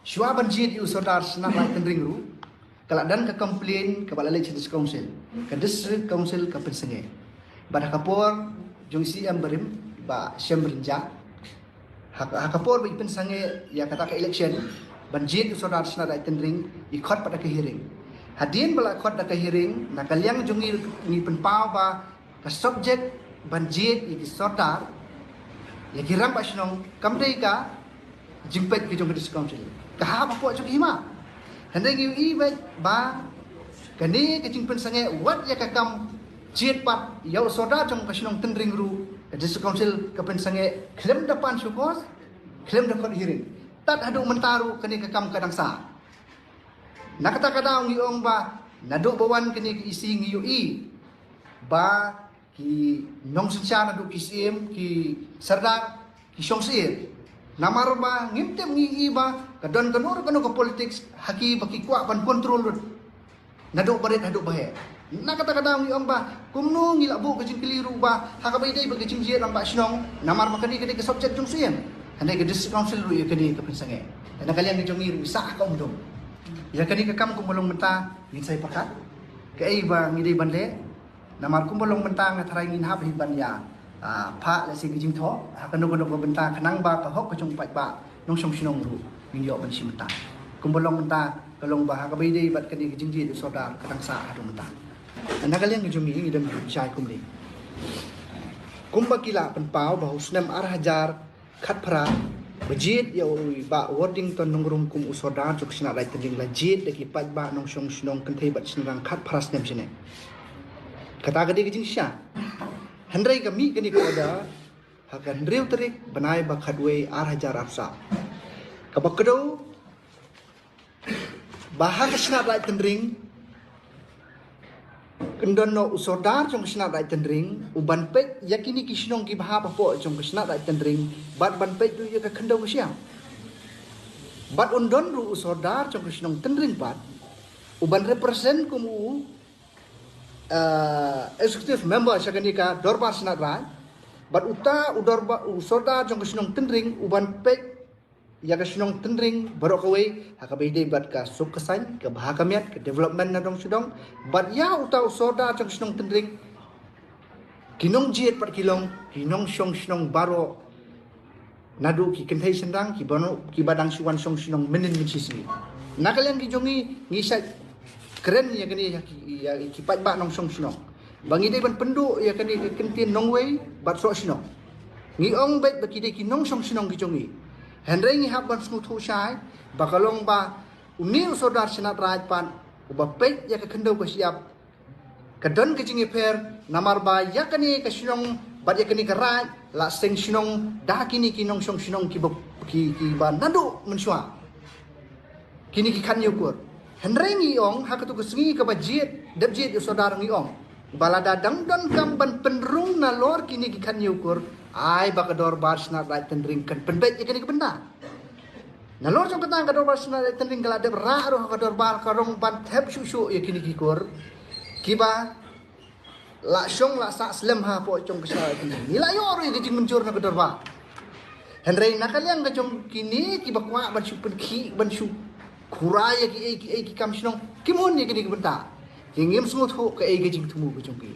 Shua banjir yu sodar senang lai tendring ru. Kalau dan ke komplain ke balai district council, ke district council ke pensenge. Pada kapor jong CM berim ba syam berinja. Kapor bi pensenge ya kata ke election banjir yu sodar senang lai tendring ikut pada ke hearing. Hadian bala ikut pada ke hearing nak kalian jongi ni penpau ba ke subjek banjir yu sodar ya kiram ba snong kamdei ka jimpet ke jong district council. Kahap apa jong hima. Hendai UI ba kani kecing pensange wat ya kakam jiet pat yau soda trong kasinong tendring ru ke district council ke pensange klaim depan syukos klaim dapat hearing tat hadu mentaru kani kakam kadang sa nak kata-kata ngiong ba naduk bawan kani ke isi UI ba ki nong sencha naduk kisim ki serdar ki syongsir namar ba ngimtem ngi ba kadon kanur kanu ke politik haki baki kuat ban kontrol naduk baret haduk bahe nak kata-kata ngi ba kumnu ngi labu kecing keliru ba hakabai dai bagi cing jiat ba snong namar makani kedi ke subjek jong siem handai ke district council ru kedi ke pensange dan kalian ngi jongi ru sa ka umdom ya kedi ke kam kumulong menta ngi sai pakat ke ai ba ngi dai bande namar kumulong menta ngatharai ngin hab hiban ya Pak lesi kejing tho kanu benta kanang ba ka hok kecung pat ba nong song sinong ru ning yo ban simta kumbolong menta kalong ba ka bai dei bat kadi kejing ji sodar kadang sa adu menta anda kalian ngejungi ngi dem chai kumli kumba kila penpau ba husnam ar hajar khat phra bajit yo ba wording ton nongrum kum usodar chuk sina lai tending la jit de ki pat ba nong song sinong kan thei bat sinrang khat phra snem sine kata kadi kejing sya Hendrai kami kini kepada hakan real terik benai bakadwe ar hajar afsa. Kabakdo bahag senat lai tendring kendon no usodar jong senat lai tendring uban pet yakini kisnong ki baha papo jong senat lai tendring bat ban pet tu ya ka kendo siang. Bat undon ru usodar jong kisnong tendring bat uban represent kumu executive member sakanika dorbar senat rai bat uta udorba usoda jong kesinong tendring uban pek ya kesinong tendring barok kawe hakabai dei bat ka sub kesan ke bahakamiat ke development na dong sudong bat ya uta usoda jong kesinong tendring kinong jiet pat kilong kinong song sinong baro nadu ki kenthai sendang ki bano ki badang suwan song sinong menen sisi nakalian ki jongi ngisai keren ya kini ya kipat ba nong song sinong bangi dei ban pendu ya kini kentin nong wei bat so sinong ngi ong bet baki dei ki nong song sinong ki jongi hendrai ngi hab ban smu thu shai bakalong ba uni usodar senat raj pan uba pet ya ka kendo ba siap kadon ke jingi per namar ba ya kini ka sinong bat ya kini ka raj la seng sinong dah kini ki nong song sinong ki ba nadu mensua kini ki kan yukur Hendrai ngiong hakatu kesengi ke bajiet debjiet yo saudara ngiong balada dangdon kamban penrung na lor kini gikan yukur ai bakador bar senat right tendring kan penbet ikani kebenda na lor jong katang kador bar senat right tendring kala de ra ro kador bar karong ban thep susu ya kini gikur kiba la syong la sa slem ha po jong kesal kini nila yo ro gijing mencur na kador bar Hendrai nakalian ka jong kini kiba kwa ban su penki ban su kuraya ki kam sinong kimon ni kini kebenta kingim smut ho ke jing tumu ke jongki